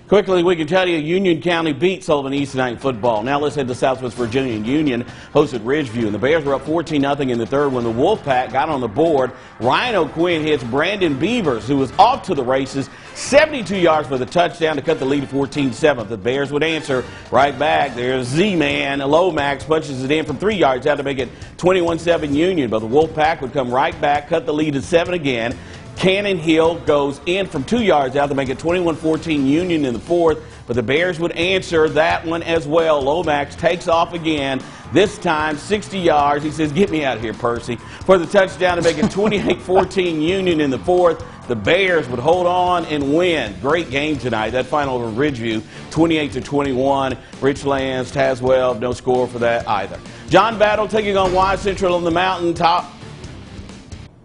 Quickly, we can tell you Union County beat Sullivan East tonight in football. Now let's head to Southwest Virginia. Union hosted Ridgeview, and the Bears were up 14-0 in the third when the Wolfpack got on the board. Ryan O'Quinn hits Brandon Beavers, who was off to the races, 72 yards for the touchdown to cut the lead to 14-7. The Bears would answer right back. There's Z-Man. Lomax punches it in from 3 yards out to make it 21-7 Union, but the Wolfpack would come right back, cut the lead to 7 again. Cannon Hill goes in from 2 yards out to make it 21-14 Union in the fourth, but the Bears would answer that one as well. Lomax takes off again, this time 60 yards. He says, "Get me out of here, Percy," for the touchdown to make it 28-14 Union in the fourth. The Bears would hold on and win. Great game tonight. That final over Ridgeview, 28-21. Richlands, Tazewell, no score for that either. John Battle taking on Wise Central on the mountaintop.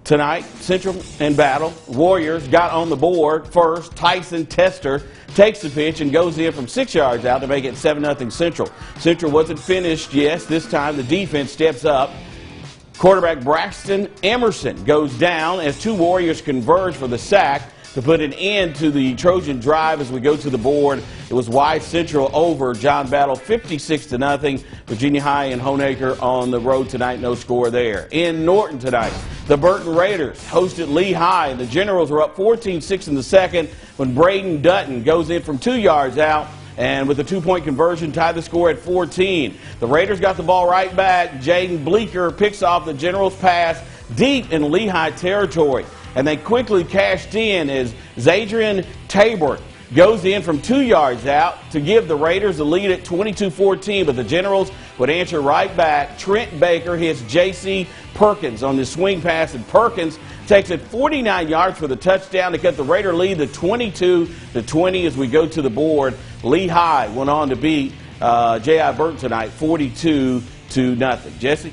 Tonight, Central and Battle. Warriors got on the board first. Tyson Tester takes the pitch and goes in from 6 yards out to make it 7-0 Central. Central wasn't finished, yes. This time the defense steps up. Quarterback Braxton Emerson goes down as two Warriors converge for the sack to put an end to the Trojan drive as we go to the board. It was Wise Central over John Battle 56-0. Virginia High and Honaker on the road tonight, no score there. In Norton tonight, the Burton Raiders hosted Lee High, and the Generals were up 14-6 in the second when Braden Dutton goes in from 2 yards out and with a two-point conversion tied the score at 14. The Raiders got the ball right back. Jaden Bleeker picks off the Generals' pass deep in Lehigh territory, and they quickly cashed in as Zadrian Tabor goes in from 2 yards out to give the Raiders the lead at 22-14, but the Generals would answer right back. Trent Baker hits J.C. Perkins on this swing pass, and Perkins takes it 49 yards for the touchdown to cut the Raider lead to 22-20 as we go to the board. Lehigh went on to beat JH Burton tonight 42-0. Jesse?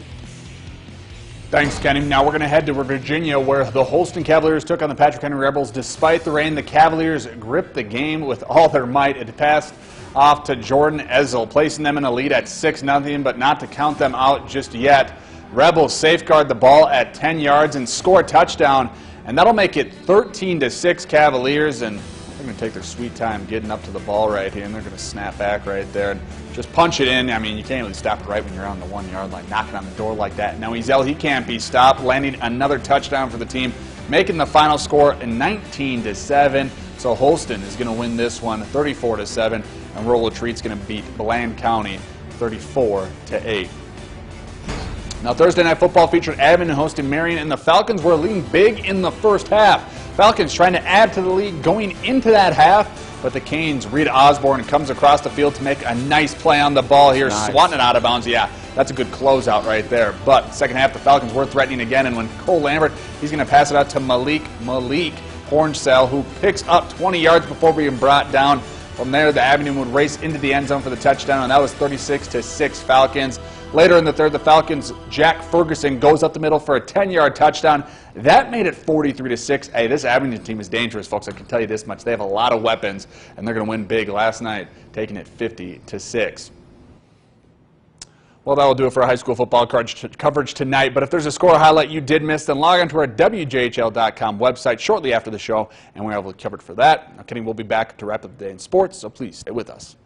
Thanks, Kenny. Now we're going to head to Virginia, where the Holston Cavaliers took on the Patrick Henry Rebels. Despite the rain, the Cavaliers gripped the game with all their might. It passed off to Jordan Ezel, placing them in a lead at 6-0, but not to count them out just yet. Rebels safeguard the ball at 10 yards and score a touchdown, and that'll make it 13-6 Cavaliers, and they're going to take their sweet time getting up to the ball right here, and they're going to snap back right there and just punch it in. I mean, you can't really stop it right when you're on the 1 yard line, knocking on the door like that. Now Ezel, he can't be stopped, landing another touchdown for the team, making the final score 19-7. So Holston is going to win this one 34-7, and Rural Retreat's going to beat Bland County 34-8. Now Thursday Night Football featured Abington hosting Marion, and the Falcons were leading big in the first half. Falcons trying to add to the lead going into that half, but the Canes, Reed Osborne, comes across the field to make a nice play on the ball here, nice. Swatting it out of bounds. Yeah, that's a good closeout right there. But second half, the Falcons were threatening again, and when Cole Lambert, he's going to pass it out to Malik Horncell, who picks up 20 yards before being brought down. From there, the Abington would race into the end zone for the touchdown, and that was 36-6 Falcons. Later in the third, the Falcons' Jack Ferguson goes up the middle for a 10-yard touchdown. That made it 43-6. Hey, this Abington team is dangerous, folks. I can tell you this much. They have a lot of weapons, and they're going to win big last night, taking it 50-6. Well, that will do it for our high school football coverage tonight. But if there's a score highlight you did miss, then log on to our WJHL.com website shortly after the show, and we're able to cover it for that. Now, Kenny will be back to wrap up the day in sports, so please stay with us.